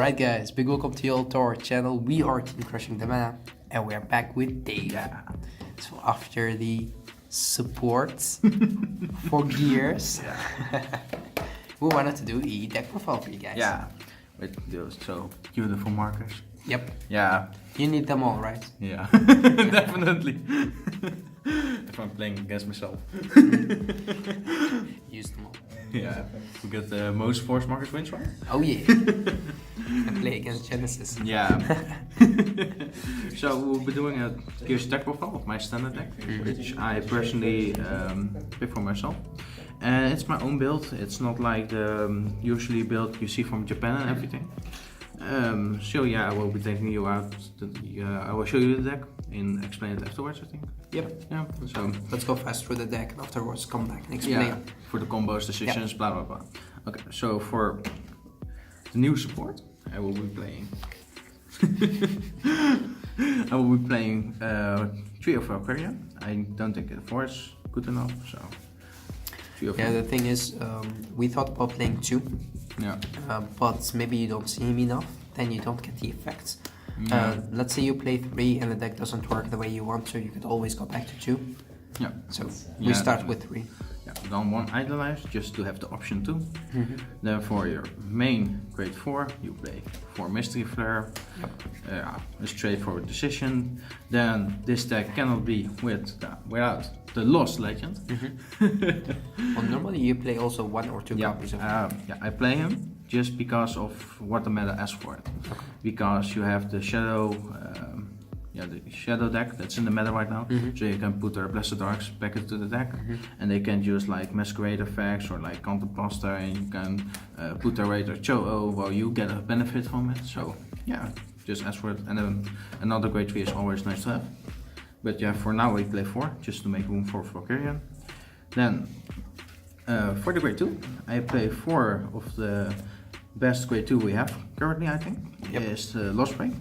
Alright guys, big welcome to our channel. We are Team Crushing the Mana and we are back with data. So after the supports for gears, we wanted to do a deck profile for you guys. Yeah, with those so beautiful markers. Yep. Yeah. You need them all, right? Yeah, definitely. If I'm playing against myself. Use them all. Yeah, we get the most force markers wins, right? Oh yeah. And play against Genesis. Yeah. So we'll be doing a Gears deck profile of my standard deck, which I personally pick for myself. And it's my own build. It's not like the usually build you see from Japan and everything. So yeah, I will be taking you out. I will show you the deck and explain it afterwards, I think. Yep. Yeah. So let's go fast through the deck and afterwards come back and explain. Yeah, for the combos, decisions, blah blah blah. Okay, so for the new support, I will be playing. I will be playing Chronicle Valkerion. I don't think the 4 is good enough, so. Yeah, the thing is, we thought about playing 2. Yeah. But maybe you don't see him enough, then you don't get the effects. Yeah. Let's say you play 3 and the deck doesn't work the way you want to, you could always go back to 2. Yeah. So we start with 3. Yeah, then 1 Idolize, just to have the option 2. Then for your main grade 4, you play 4 Mystery Flare. Yep. A straightforward decision. Then this deck cannot be without the Lost Legend. Well, normally you play also 1 or 2 copies of him. Yeah, I play him just because of what the meta asks for it. Okay. Because you have the Shadow, the Shadow deck that's in the meta right now. So you can put their Blessed Darks back into the deck, and they can use like Masquerade effects or like Contemplaster, and you can put their Raider Cho-Oh while you get a benefit from it. So yeah, just ask for it. And then another grade 3 is always nice to have. But yeah, for now we play 4, just to make room for Valkerion. Then, for the grade 2, I play 4 of the best grade 2 we have currently, I think. Yep. Is the Lost Prey.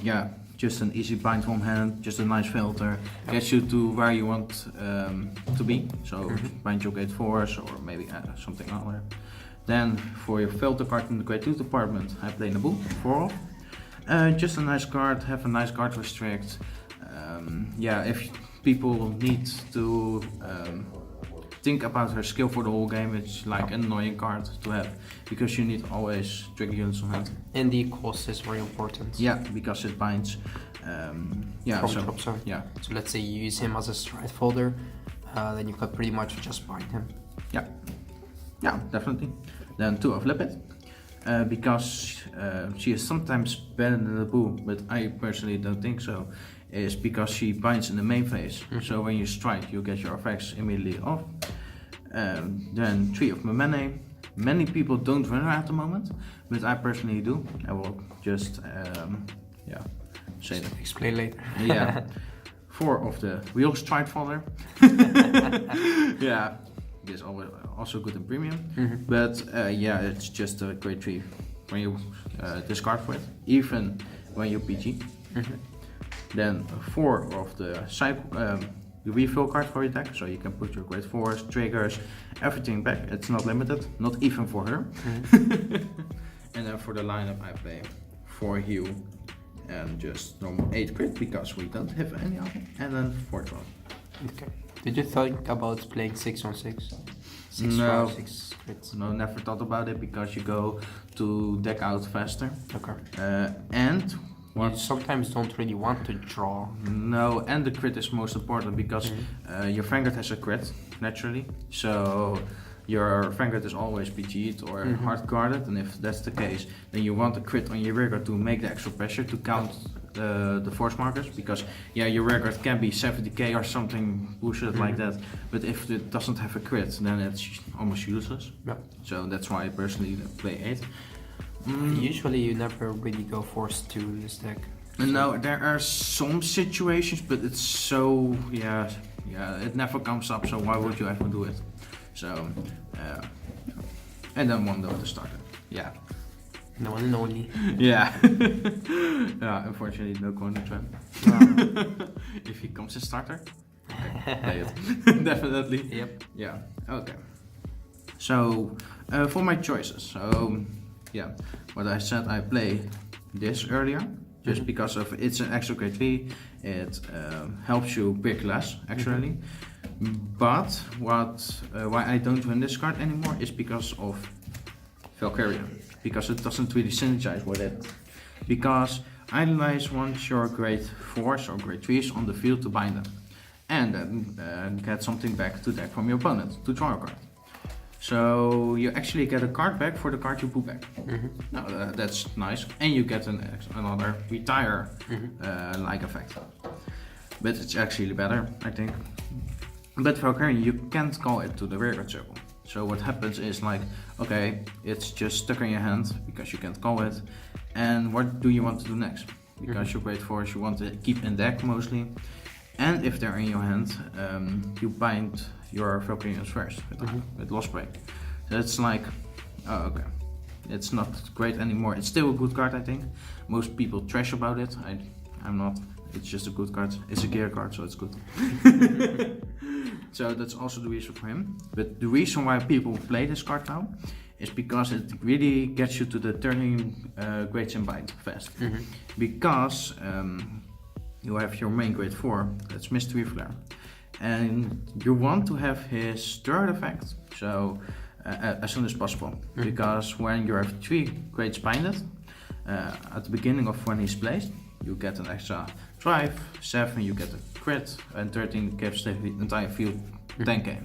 Yeah, just an easy bind from hand, just a nice filter. Gets you to where you want to be. So, bind your grade 4s or maybe something other. Then, for your filter card in the grade 2 department, I play Naboo, 4 off. Just a nice card, have a nice card restrict. Yeah, if people need to think about her skill for the whole game, it's like an annoying card to have, because you need always trigger units on hand. And the cost is very important. Yeah, because it binds. Yeah, from drop zone. Yeah. So let's say you use him as a stride folder, then you can pretty much just bind him. Yeah. Yeah, definitely. Then 2 of Lipid. Because she is sometimes better than the Naboo, but I personally don't think so, is because she binds in the main phase. So when you strike, you get your effects immediately off. Then 3 of Memene. Many people don't run her at the moment, but I personally do. I will just say that. Explain later. Yeah. 4 of the Wheel Stride Folder. Yeah. Is always also good in premium, but yeah, it's just a grade 3 when you discard for it, even when you PG. Then 4 of the cycle, refill card for your deck, so you can put your grade 4s, triggers, everything back. It's not limited, not even for her. And then for the lineup, I play 4 heal and just normal 8 crit because we don't have any other, and then 4 12. Okay. Did you think about playing 6 on 6? 6 no, 6 crits? No, never thought about it, because you go to deck out faster. Okay. And you sometimes don't really want to draw. No, and the crit is most important, because your Vanguard has a crit naturally. So your Vanguard is always PG'd or hard guarded, and if that's the case, then you want a crit on your rearguard to make the extra pressure to count the force markers, because yeah, your rearguard can be 70k or something bullshit like that, but if it doesn't have a crit, then it's almost useless. Yeah. So that's why I personally play 8. Usually you never really go force 2 in this deck. So. No, there are some situations, but it's so, yeah, it never comes up, so why would you ever do it? So, and then 1 of the starter, yeah. The one and only. Yeah. Yeah, unfortunately no corner trend. If he comes as starter, okay, play it. Definitely. Yep. Yeah, okay. So, for my choices, so Yeah, what I said, I play this earlier just because of it's an extra grade 3. It helps you pick less actually. But why I don't win this card anymore is because of Valkerion, because it doesn't really synergize with it. Because Idolize wants your grade 4s or grade 3s on the field to bind them, and then get something back to deck from your opponent to draw a card. So you actually get a card back for the card you put back. Now that's nice, and you get another retire like effect. But it's actually better, I think. But Valkyrie, you can't call it to the rearguard circle. So what happens is like, okay, it's just stuck in your hand because you can't call it. And what do you want to do next? Because your grade 4s you want to keep in deck mostly. And if they're in your hand, you bind your Valkyrians first with Lost Break. So it's like, oh, okay, it's not great anymore. It's still a good card, I think. Most people trash about it. I'm not. It's just a good card. It's a gear card, so it's good. So that's also the reason for him. But the reason why people play this card now is because it really gets you to the turning grades in bind fast. Because you have your main grade 4, that's Mystery Flare, and you want to have his third effect so as soon as possible. Because when you have 3 grades binded at the beginning of when he's placed, you get an extra drive, 7 you get a crit, and 13 gives the entire field 10k.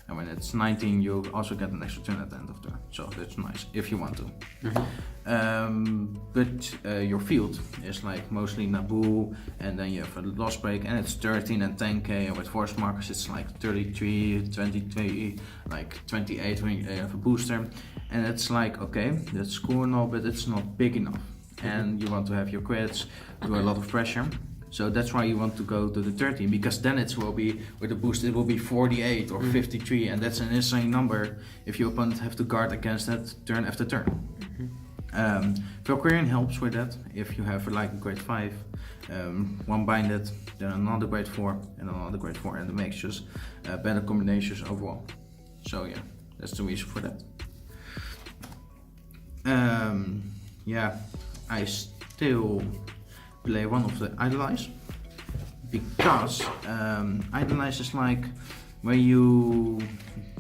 And when it's 19 you also get an extra turn at the end of turn, so that's nice if you want to. But your field is like mostly Naboo, and then you have a Lost Break, and it's 13 and 10k, and with force markers it's like 33, 23, like 28 when you have a booster. And it's like, okay, that's cool and all, but it's not big enough. And you want to have your crits, do a lot of pressure. So that's why you want to go to the 13, because then it will be, with the boost, it will be 48 or 53, and that's an insane number if your opponent have to guard against that turn after turn. Valkyrian helps with that. If you have like a grade 5, one binded, then another grade 4, and another grade 4, and it makes just better combinations overall. So yeah, that's the reason for that. Yeah, I still play one of the Idolize, because Idolize is like when you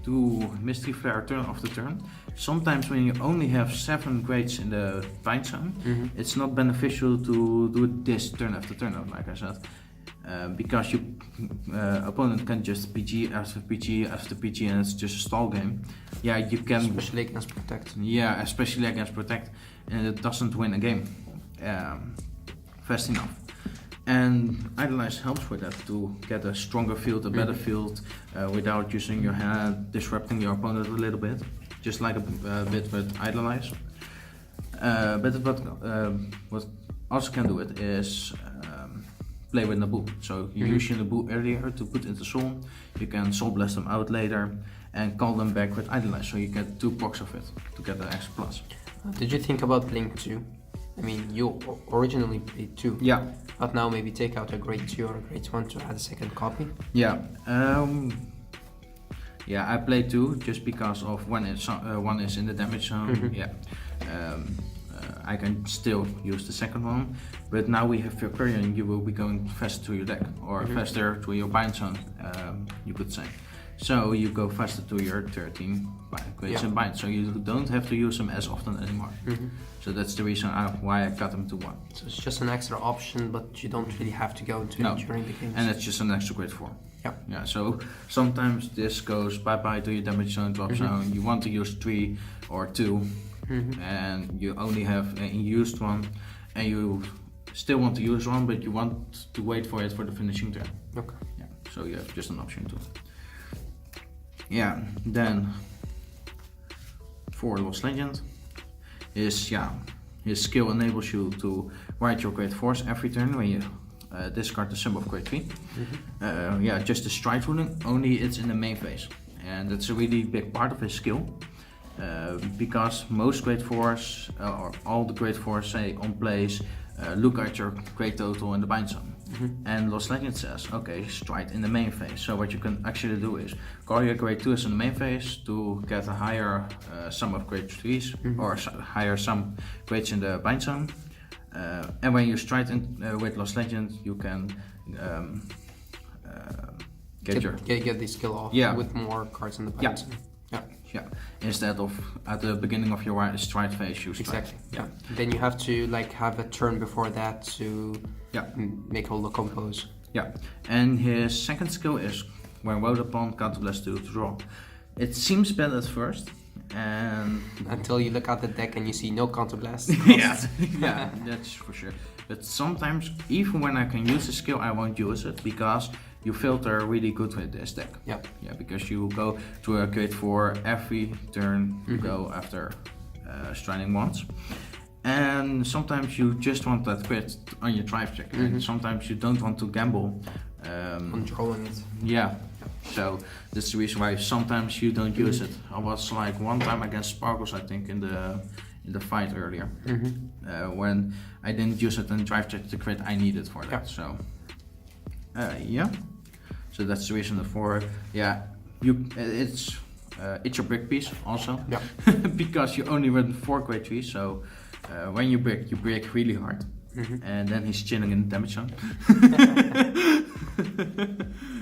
do Mystery Flare turn after turn. Sometimes when you only have 7 grades in the bind zone, it's not beneficial to do this turn after turn, like I said, because your opponent can just PG after PG after PG, and it's just a stall game. Yeah, you can, especially against Protect. Yeah, especially against Protect, and it doesn't win a game fast enough. And Idolize helps with that, to get a stronger field, a better field, without using your hand, disrupting your opponent a little bit, just like a bit with Idolize. But what also can do it is play with Naboo. So you use your Naboo earlier to put into Soul, you can Soul Blast them out later and call them back with Idolize, so you get 2 procs of it to get an extra plus. Did you think about playing 2? I mean, you originally played 2. Yeah. But now maybe take out a grade 2 or a grade 1 to add a second copy? Yeah. Yeah, I play 2 just because of one is in the damage zone. Yeah. I can still use the second one, but now we have Valkyrion, you will be going faster to your deck, or faster to your bind zone, you could say. So you go faster to your 13 grades and bind, so you don't have to use them as often anymore. So that's the reason why I cut them to 1. So it's just an extra option, but you don't really have to go to it during the game. And it's just an extra grade 4. Yeah. Yeah. So sometimes this goes bye to your damage zone, drop zone. You want to use 3 or 2, and you only have a used one, and you still want to use one, but you want to wait for it for the finishing turn. Okay. Yeah. So you have just an option too. Yeah. Then for Lost Legend is his skill enables you to write your grade 4s every turn when you discard the symbol of grade 3. Yeah, just the stride ruling, only it's in the main phase, and that's a really big part of his skill, because most grade 4s or all the grade 4s say on plays look at your grade total in the bind zone, And Lost Legend says, okay, strike in the main phase. So what you can actually do is call your grade 2s in the main phase to get a higher sum of grade 3s or higher sum grades in the bind zone. And when you strike with Lost Legend, you can get the skill off with more cards in the bind zone. Yeah, instead of at the beginning of your stride phase you strike. Exactly. Yeah. Then you have to like have a turn before that to make all the combos. Yeah, and his second skill is when rolled upon, counterblast to draw. It seems bad at first, and until you look at the deck and you see no counterblast. Yeah, that's for sure. But sometimes, even when I can use the skill, I won't use it because you filter really good with this deck. Yeah, because you go to a grade 4 every turn you go after striding once. And sometimes you just want that crit on your drive check, and sometimes you don't want to gamble on drawing it. Yeah, so that's the reason why sometimes you don't use it. I was like one time against Sparkles, I think, in the fight earlier, when I didn't use it and drive check the crit I needed for that. So so that's the reason for it's your brick piece also, because you only run 4 grade 3, so when you break really hard, and then he's chilling in the damage zone.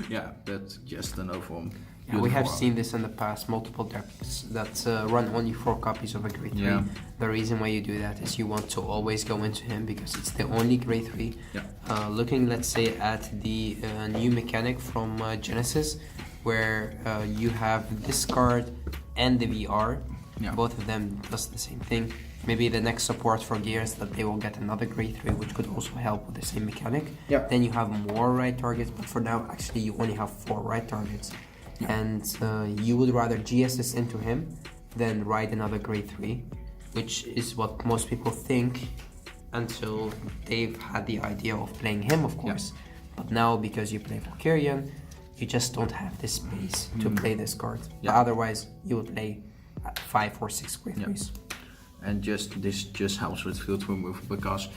Yeah, that's just an overall. Yeah, we have seen this in the past, multiple decks that run only 4 copies of a grade 3. Yeah. The reason why you do that is you want to always go into him because it's the only grade 3. Yeah. Looking, let's say, at the new mechanic from Genesis, where you have this card and the VR. Yeah. Both of them does the same thing. Maybe the next support for Gears that they will get another grade 3, which could also help with the same mechanic. Yeah. Then you have more right targets, but for now, actually, you only have 4 right targets. And you would rather GS this into him than ride another grade 3, which is what most people think until they've had the idea of playing him, of course. But now, because you play Valkerion, you just don't have the space to play this card. But otherwise, you would play 5 or 6 grade 3s. And this just helps with field removal because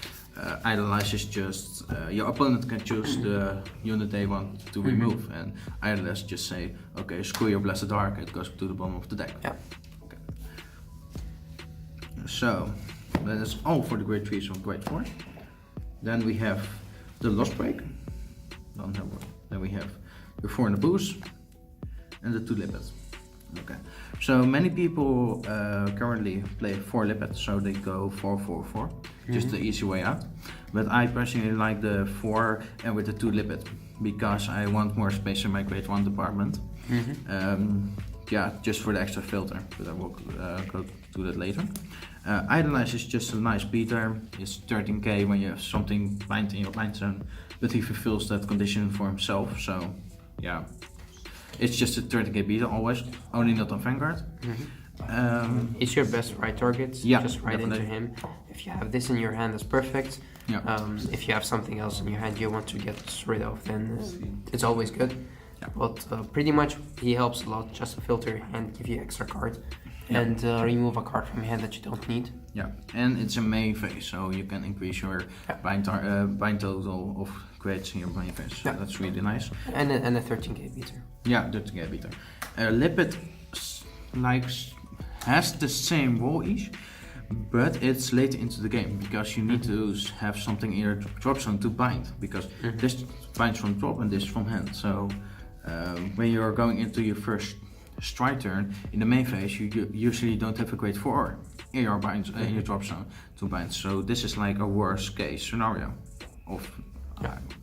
Idolize is just your opponent can choose the unit they want to remove, and Idolize just say, okay, screw your Blessed Dark, it goes to the bottom of the deck. Yeah. Okay. So that is all for the grade 3s of grade 4. Then we have the Lost Break. Then we have the 4 in the boost and the 2 Lippet. Okay, so many people currently play 4 Lippet, so they go 4-4-4, just the easy way out. But I personally like the 4 and with the 2 Lippet because I want more space in my grade 1 department. Just for the extra filter, but I will go to that later. Idolize is just a nice beater. It's 13k when you have something bind in your bind zone, but he fulfills that condition for himself, so yeah. It's just a 30k beater always, only not on Vanguard. It's your best right target, just right into him. If you have this in your hand, that's perfect. If you have something else in your hand you want to get rid of, then it's always good. But pretty much he helps a lot, just to filter your hand, give you extra card, and remove a card from your hand that you don't need. Yeah, and it's a main phase, so you can increase your bind total of grades in your main phase. So that's really nice. And a 13k beater. Yeah, 13k beater. Lippet has the same role-ish, but it's late into the game because you need to have something in your drop zone to bind, because this binds from drop and this from hand. So when you're going into your first stride turn in the main phase, you usually don't have a grade 4 in your in your drop zone to bind. So this is like a worst case scenario of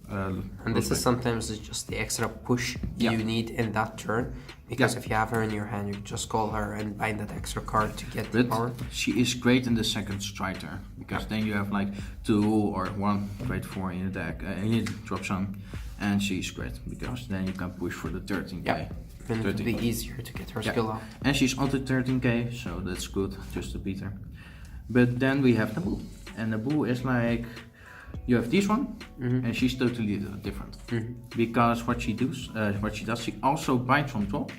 and this is sometimes just the extra push you need in that turn, because if you have her in your hand, you just call her and bind that extra card to get the power. She is great in the second stride turn, because then you have like 2 or 1 grade 4 in your deck, in your drop zone, and she's great because then you can push for the 13k. Then it will be easier to get her skill up. And she's onto 13k, so that's good, just to beat her. But then we have Naboo, and Naboo is like, you have this one, and she's totally different, because what she does, she also binds from top,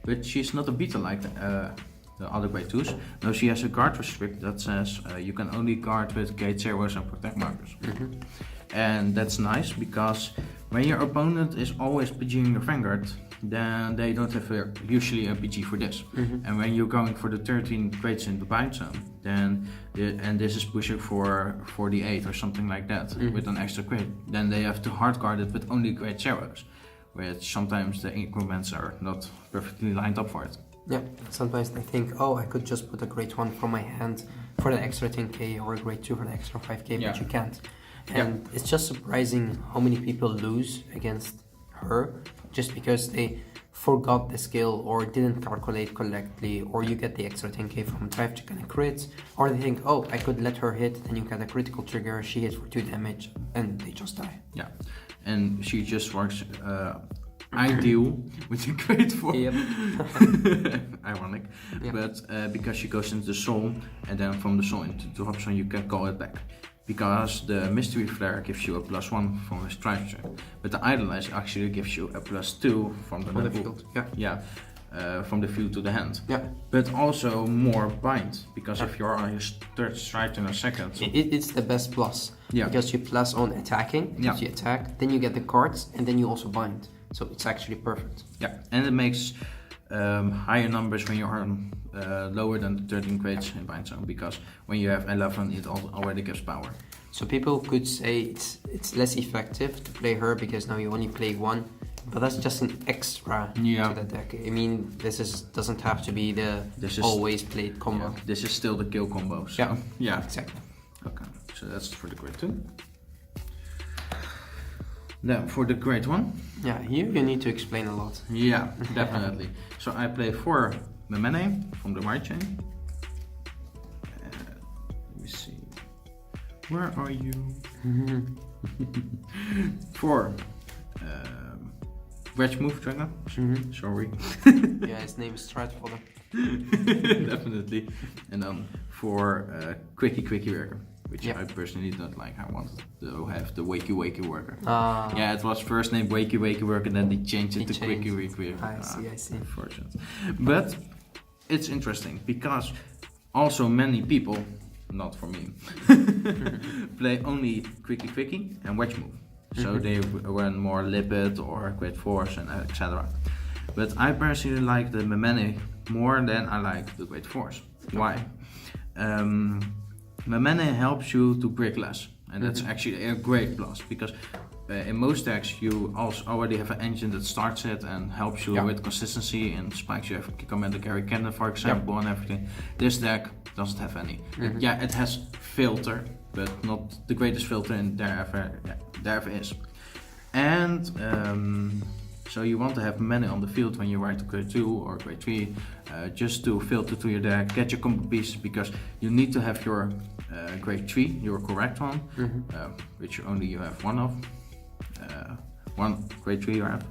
but she's not a beater like the other grade 2s. No, she has a guard restrict that says you can only guard with gate zeros and protect markers. And that's nice because when your opponent is always PGing your Vanguard, then they don't have usually a PG for this. And when you're going for the 13 crates in the bind zone, then and this is pushing for 48 or something like that with an extra crate, then they have to hard guard it with only grade zeros, which sometimes the increments are not perfectly lined up for it. Yeah, sometimes they think, oh, I could just put a grade 1 from my hand for the extra 10k or a grade 2 for the extra 5k, but you can't. And it's just surprising how many people lose against her just because they forgot the skill or didn't calculate correctly, or you get the extra 10k from drive check and crits, or they think, oh, I could let her hit, then you get a critical trigger, she hits for 2 damage, and they just die. Yeah, and she just works ideal with a grade 4. Yep. Ironic, but because she goes into the soul, and then from the soul into the drop zone you can call it back. Because the mystery flare gives you a +1 from the strike check, but the idolize actually gives you a +2 from the field. From the field to the hand. Yeah. But also more bind, because if you're on your third strike in a second, it's the best plus. Yeah. Because you plus on attacking, you attack, then you get the cards, and then you also bind. So it's actually perfect. Yeah, and it makes higher numbers when you're lower than the 13 crates in bind zone, because when you have 11 it already gives power. So people could say it's less effective to play her because now you only play 1, but that's just an extra to the deck. I mean, doesn't have to be the always played combo. Yeah, this is still the kill combo. So, yeah, exactly. Okay, so that's for the grade 2. Then for the grade 1. Yeah, here you need to explain a lot. Yeah, definitely. So I play 4 Memene from the right chain. Let me see. Where are you? 4 Wedge Move Dragon. Sorry. Yeah, his name is Stratfolder. Definitely. And then 4 Quickie Worker, which I personally don't like. I wanted to have the Wakey Worker. Yeah, it was first named Wakey Worker, and then they changed it to Quickie Worker. I see. Unfortunate. But it's interesting because also many people, not for me, play only Quickie and Wedge Move. So they run more Lipid or Great Force and etc. But I personally like the Memene more than I like the Great Force. Why? Memene helps you to brick less, and that's actually a great plus, because in most decks you also already have an engine that starts it and helps you with consistency. And spikes you have Commander Carry Cannon, for example, and everything. This deck doesn't have any. Yeah, it has filter, but not the greatest filter in there ever is. And so you want to have Memene on the field when you ride to grade 2 or grade 3, just to filter to your deck, get your combo pieces, because you need to have your grade 3, your correct one, which only you have one of. One grade 3 you have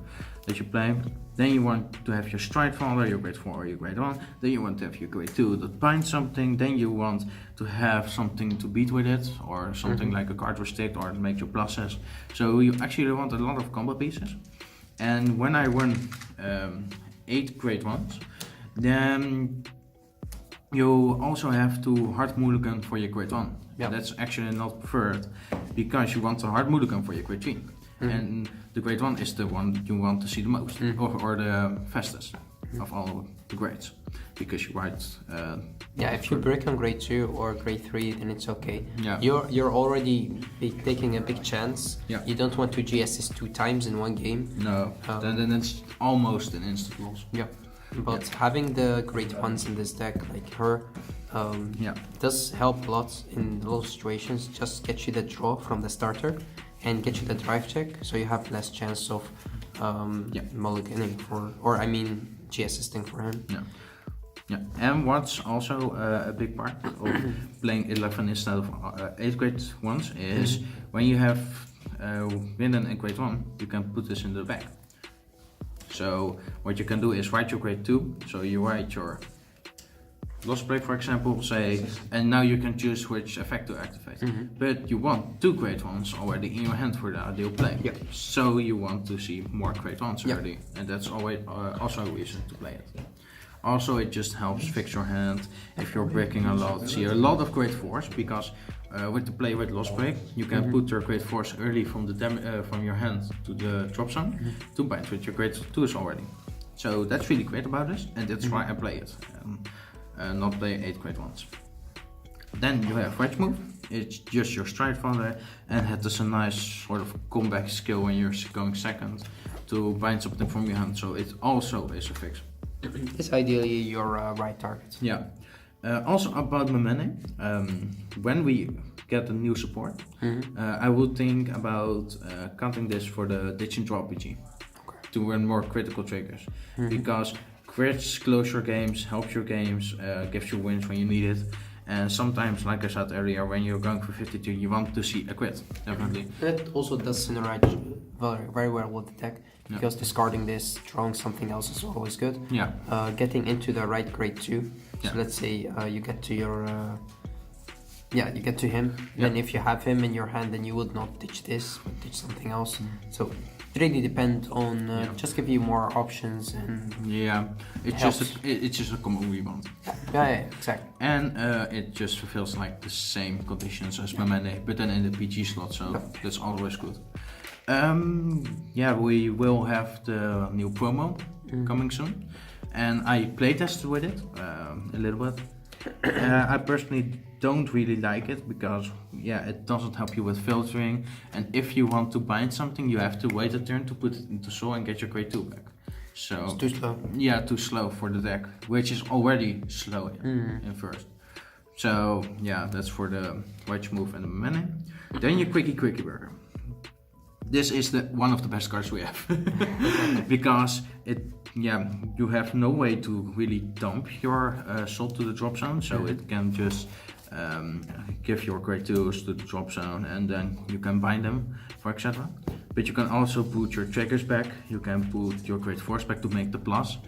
that you play. Then you want to have your Stride Father, your grade 4 or your grade 1. Then you want to have your grade 2 that binds something. Then you want to have something to beat with it, or something like a card restrict, or make your pluses. So you actually want a lot of combo pieces. And when I run 8 grade 1s, then you also have to hard mulligan for your grade 1. That's actually not preferred, because you want a hard mulligan for your grade 3. And the grade 1 is the one you want to see the most, or the fastest of all the grades, because you write. If you break on grade 2 or grade 3, then it's okay. Yeah. You're already taking a big chance. Yeah. You don't want to GSS 2 times in one game. No, then it's almost an instant loss. Yeah. But having the great ones in this deck, like her, does help a lot in a lot of situations. Just get you the draw from the starter and get you the drive check, so you have less chance of mulliganing GSSing for him. Yeah, and what's also a big part of playing 11 instead of 8 grade 1s is when you have Winden in grade 1, you can put this in the back. So what you can do is write your grade 2, so you write your Lost Break, for example, and now you can choose which effect to activate. But you want 2 grade 1s already in your hand for the ideal play. So you want to see more grade 1s already, and that's always also a reason to play it. Also, it just helps fix your hand if you're breaking a lot. See a lot of grade 4s, because with the play with Lost Break, you can put your Great Force early from the from your hand to the drop zone to bind with your Great Tools already. So that's really great about this, and that's why I play it, not play 8 Great Ones. Then you have Wedge Move. It's just your Stride Father, and it has a nice sort of comeback skill when you're going second to bind something from your hand. So it also is a fix. It's ideally your right target. Yeah. Also about Memene, when we get a new support, I would think about cutting this for the Ditch and Draw PG to run more critical triggers, because crits close your games, helps your games, gives you wins when you need it. And sometimes, like I said earlier, when you're going for 52, you want to see a crit, definitely. That also does synergize very well with the deck, because discarding this, drawing something else is always good. Yeah. Getting into the right grade too. So Yeah. let's say you get to your, you get to him. Yeah. Then if you have him in your hand, then you would not ditch this, but ditch something else. So it really depends on just give you more options and it's just a combo we want. yeah, exactly. And it just fulfills like the same conditions as Memene, but then in the PG slot, so that's always good. We will have the new promo coming soon, and I playtested with it a little bit. I personally don't really like it because it doesn't help you with filtering, and if you want to bind something, you have to wait a turn to put it into soul and get your grade 2 back. So It's too slow. Yeah, too slow for the deck, which is already slow in first. So yeah, that's for the Wedge Move and the Memene. Then your Quickie Burger. This is one of the best cards we have because you have no way to really dump your soul to the drop zone, so it can just give your Great Tools to the drop zone, and then you can bind them, for etc. But you can also put your triggers back. You can put your Great Force back to make the plus,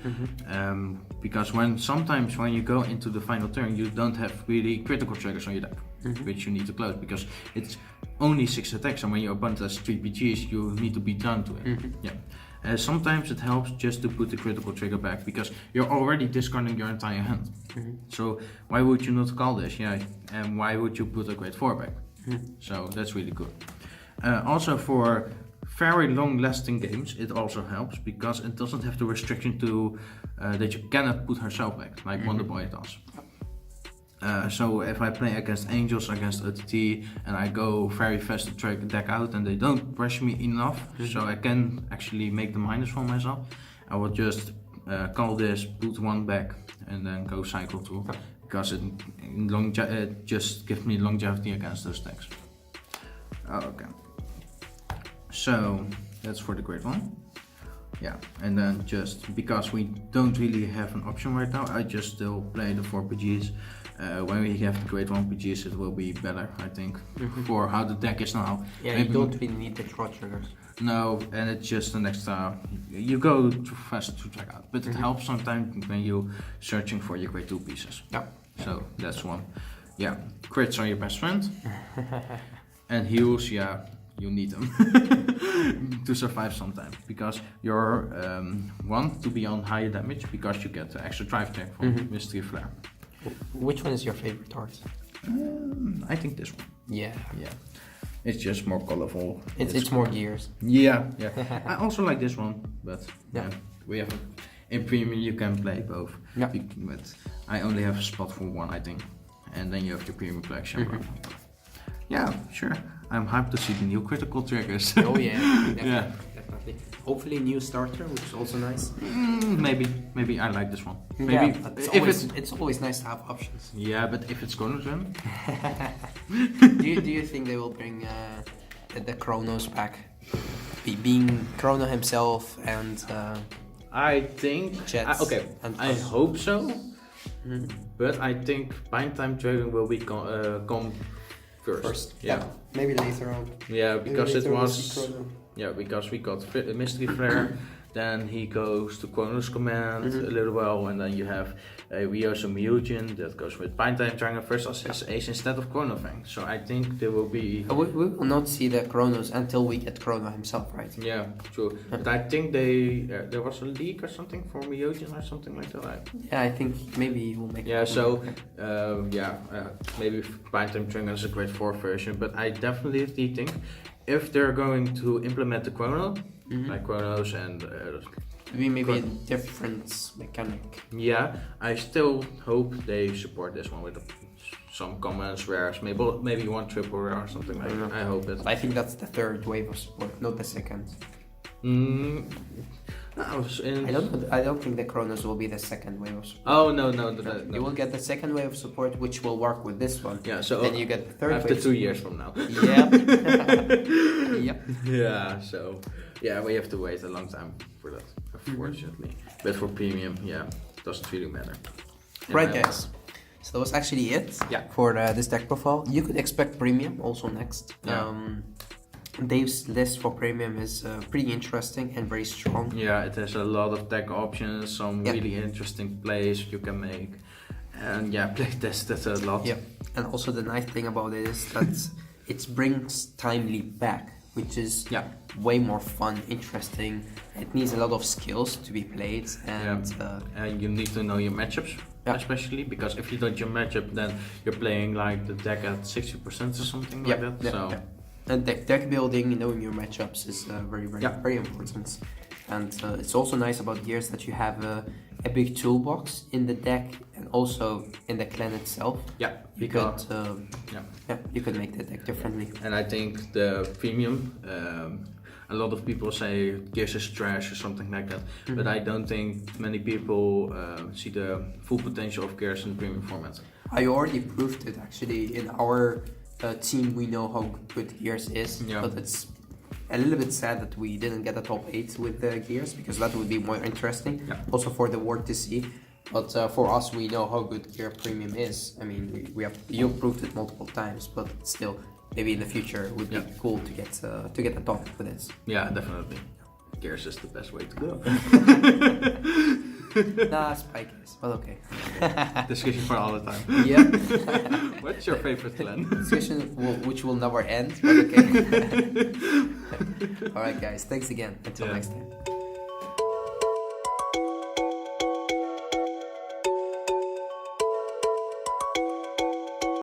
because sometimes when you go into the final turn, you don't have really critical triggers on your deck, which you need to close because it's only 6 attacks, and when your opponent has 3 PGs, you need to be done to it. Sometimes it helps just to put the critical trigger back because you're already discarding your entire hand. So why would you not call this? And why would you put a Great 4 back? So that's really good. Also for very long-lasting games, it also helps because it doesn't have the restriction to that you cannot put herself back like Wonder Boy does. So if I play against Angels, against OTT, and I go very fast to try the deck out and they don't pressure me enough, so I can actually make the minus for myself, I will just call this, put 1 back, and then go cycle 2, because it just gives me longevity against those decks. Okay. So that's for the Great One. Yeah, and then just because we don't really have an option right now, I just still play the 4 PGs. When we have the Great 1 PGs, it will be better, I think, for how the deck is now. Yeah, maybe you don't really need the draw triggers. No, and it's just an extra. You go too fast to check out, but it helps sometimes when you're searching for your Great 2 pieces. Yeah. So that's one. Yeah, crits are your best friend, and heals. Yeah, you need them to survive sometimes because you're want to be on higher damage because you get the extra drive check from Mystery Flare. Which one is your favorite art? I think this one. Yeah. It's just more colorful. It's more gears. Yeah. I also like this one, but we have in premium you can play both. Yeah. But I only have a spot for one, I think, and then you have your premium collection. Yeah, sure. I'm hyped to see the new critical triggers. Oh yeah, definitely. Hopefully new starter, which is also nice. Maybe I like this one. Maybe it's always nice to have options. Yeah, but if it's gonna run, do you think they will bring the Chronos back? Being Chrono himself and I think Jets. I hope so. But I think Bind Time Dragon will be come first. Yeah. Maybe later on. Yeah, because it was. Yeah, because we got Mystery Flare, then he goes to Chronos Command a little while, and then you have a Ryoso Myujin that goes with Pine Time Triangle first as Ace instead of Chrono Fang. So I think there will be... We will not see the Chronos until we get Chrono himself, right? Yeah, true. But I think there was a leak or something for Myojin or something like that. Yeah, I think maybe we'll make. Yeah, so maybe Pine Time Triangle is a grade 4 version, but I definitely think if they're going to implement the Chrono, like Chronos and maybe a different mechanic. yeah, I still hope they support this one with some commons, rares, maybe one triple rare or something like that. I hope it. I think that's the third wave of support, not the second. I don't think the Chronos will be the second wave of support. Oh no. You will get the second wave of support, which will work with this one. Yeah, so then you get the third after wave 2 years from now. Yep. Yep. Yeah, so we have to wait a long time for that, unfortunately. But for premium, doesn't really matter. Right, guys. So that was actually it for this deck profile. You could expect premium also next. Dave's list for premium is pretty interesting and very strong. Yeah, it has a lot of deck options, some really interesting plays you can make, and play tested a lot. Yeah, and also the nice thing about it is that it brings Timely back, which is way more fun, interesting. It needs a lot of skills to be played, and you need to know your matchups. Especially because if you don't your matchup, then you're playing like the deck at 60% or something like that. And deck building, knowing your matchups is very important. And it's also nice about Gears that you have a big toolbox in the deck and also in the clan itself. You could make the deck differently. And I think the premium, a lot of people say Gears is trash or something like that, but I don't think many people see the full potential of Gears in the premium format. I already proved it actually in our team. We know how good Gears is, but it's a little bit sad that we didn't get a top 8 with the Gears, because that would be more interesting, also for the world to see. But for us, we know how good Gear Premium is. I mean, you've proved it multiple times, but still, maybe in the future it would be cool to get a top with this. Yeah, definitely. Gears is the best way to go. Nah, Spike is, but okay. Discussion for all the time. Yeah. What's your favorite clan? Discussion which will never end, but okay. Alright guys, thanks again. Until next time.